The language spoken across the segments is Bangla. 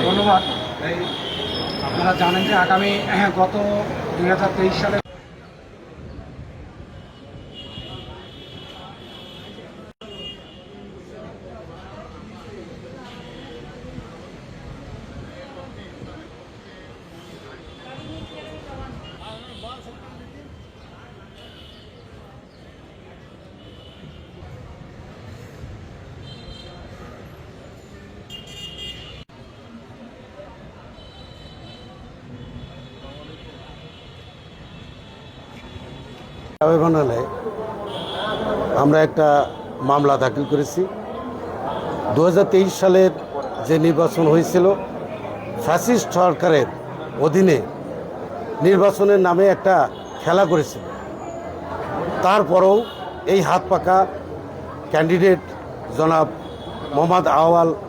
ধন্যবাদ। আপনারা জানেন যে আগামী গত 2023 সালে ট্রাইব্যুনালে আমরা একটা মামলা দাখিল করেছি। 2023 সালের যে নির্বাচন হয়েছিল ফ্যাসিস্ট সরকারের অধীনে নির্বাচনের নামে একটা খেলা করেছিল। তারপরেও এই হাত পাকা ক্যান্ডিডেট জনাব মোহাম্মদ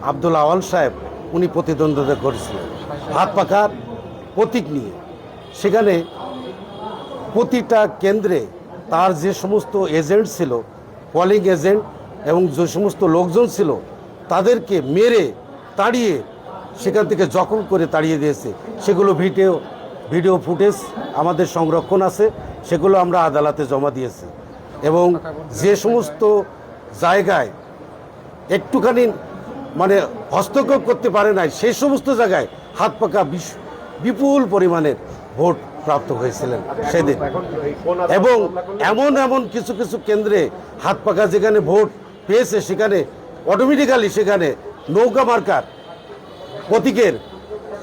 আব্দুল আওয়াল সাহেব উনি প্রতিদ্বন্দ্বিতা করেছিলেন হাত পাকার প্রতীক নিয়ে। সেখানে প্রতিটা কেন্দ্রে তার যে সমস্ত এজেন্ট ছিল, পোলিং এজেন্ট এবং যে সমস্ত লোকজন ছিল তাদেরকে মেরে তাড়িয়ে সেখান থেকে জখম করে তাড়িয়ে দিয়েছে। সেগুলো ভিডিও ফুটেজ আমাদের সংরক্ষণ আছে, সেগুলো আমরা আদালতে জমা দিয়েছি। এবং যে সমস্ত জায়গায় একটুখানি মানে হস্তক্ষেপ করতে পারে নাই সেই সমস্ত জায়গায় হাত পাকা বিপুল পরিমাণের ভোট প্রাপ্ত হয়েছিলেন সেদিন। এবং এমন কিছু কিছু কেন্দ্রে হাত পাকা যেখানে ভোট পেয়েছে সেখানে অটোমেটিক্যালি সেখানে নৌকা মার্কার প্রতীকের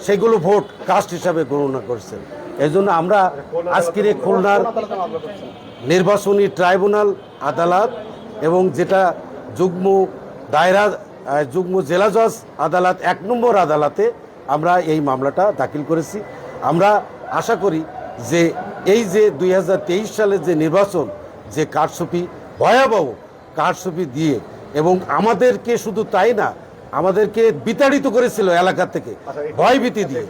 সেগুলো ভোট কাস্ট হিসাবে গণনা করছেন। এই জন্য আমরা আজকের খুলনার নির্বাচনী ট্রাইব্যুনাল আদালত এবং যেটা যুগ্ম জেলা জজ আদালত 1 নম্বর আদালতে আমরা এই মামলাটা দাখিল করেছি। আমরা আশা করি যে এই যে 2023 সালের যে নির্বাচন, যে কারচুপি, ভয়াবহ কারচুপি দিয়ে, এবং আমাদেরকে শুধু তাই না, আমাদেরকে বিতাড়িত করেছিল এলাকা থেকে ভয়ভীতি দিয়ে।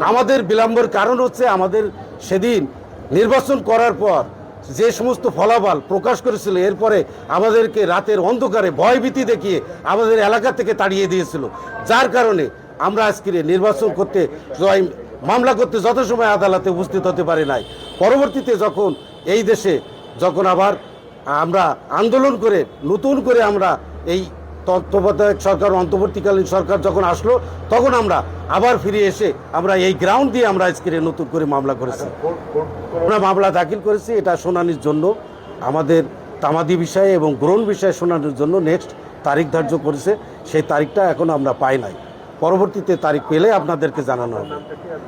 আমাদের বিলম্বের কারণ হচ্ছে আমাদের সেদিন নির্বাচন করার পর যে সমস্ত ফলাফল প্রকাশ করেছিল এরপরে আমাদেরকে রাতের অন্ধকারে ভয়ভীতি দেখিয়ে আমাদের এলাকা থেকে তাড়িয়ে দিয়েছিল। যার কারণে আমরা আজকে নির্বাচন করতে মামলা করতে যত সময় আদালতে উপস্থিত হতে পারি নাই। পরবর্তীতে যখন এই দেশে যখন আবার আমরা আন্দোলন করে নতুন করে আমরা এই তত্ত্বাবধায়ক সরকার, অন্তর্বর্তীকালীন সরকার যখন আসলো, তখন আমরা আবার ফিরে এসে আমরা এই গ্রাউন্ড দিয়ে আমরা আজকে নতুন করে মামলা করেছি। আমরা মামলা দাখিল করেছি এটা শুনানির জন্য, আমাদের তামাদি বিষয়ে এবং গ্রহণ বিষয়ে শুনানির জন্য নেক্সট তারিখ ধার্য করেছে। সেই তারিখটা এখন আমরা পাই নাই, পরবর্তীতে তারিখ পেলে আপনাদেরকে জানানো হবে।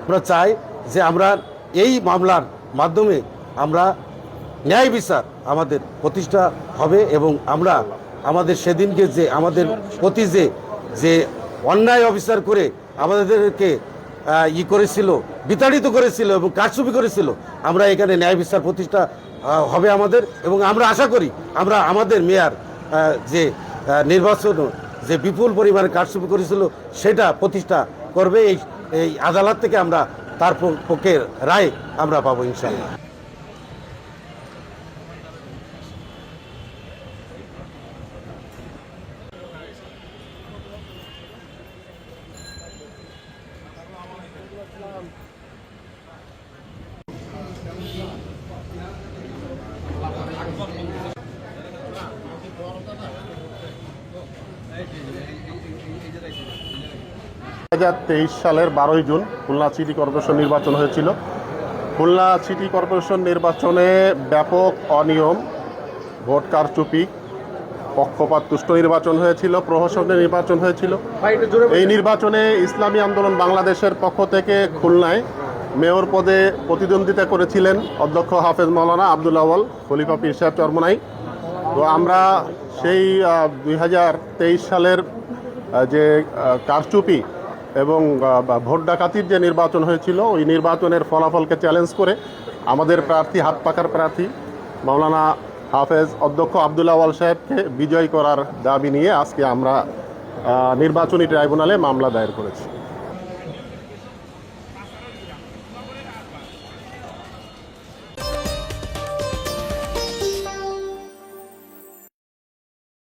আমরা চাই যে আমরা এই মামলার মাধ্যমে আমরা ন্যায় বিচার আমাদের প্রতিষ্ঠা হবে এবং আমরা আমাদের সেদিনকে যে আমাদের প্রতি যে অন্যায় অবিচার করে আমাদেরকে করেছিল, বিতাড়িত করেছিল এবং কারচুপি করেছিল, আমরা এখানে ন্যায় বিচার প্রতিষ্ঠা হবে আমাদের। এবং আমরা আশা করি আমরা আমাদের মেয়র যে নির্বাচন যে বিপুল পরিমাণে কারচুপি করেছিল সেটা প্রতিষ্ঠা করবে। এই আদালত থেকে আমরা তার পক্ষে রায় আমরা পাবো ইনশাআল্লাহ। সালের 12ই জুন খুলনা সিটি কর্পোরেশন নির্বাচন হয়েছিল। খুলনা সিটি কর্পোরেশন নির্বাচনে ব্যাপক অনিয়ম, ভোট কারচুপি, পক্ষপাত তুষ্ট নির্বাচন হয়েছিল, প্রহসনের নির্বাচন হয়েছিল। এই নির্বাচনে ইসলামী আন্দোলন বাংলাদেশের পক্ষ থেকে খুলনায় মেয়র পদে প্রতিদ্বন্দ্বিতা করেছিলেন অধ্যক্ষ হাফেজ মাওলানা আব্দুল আওয়াল খলিফা পীর সাহেব চরমনাই। তো আমরা সেই 2023 সালের যে কারচুপি এবং ভোট ডাকাতির যে নির্বাচন হয়েছিল ওই নির্বাচনের ফলাফলকে চ্যালেঞ্জ করে আমাদের প্রার্থী, হাত পাকার প্রার্থী মাওলানা হাফেজ অধ্যক্ষ আব্দুল আওয়াল সাহেবকে বিজয় করার দাবি নিয়ে আজকে আমরা নির্বাচনী ট্রাইব্যুনালে মামলা দায়ের করেছি।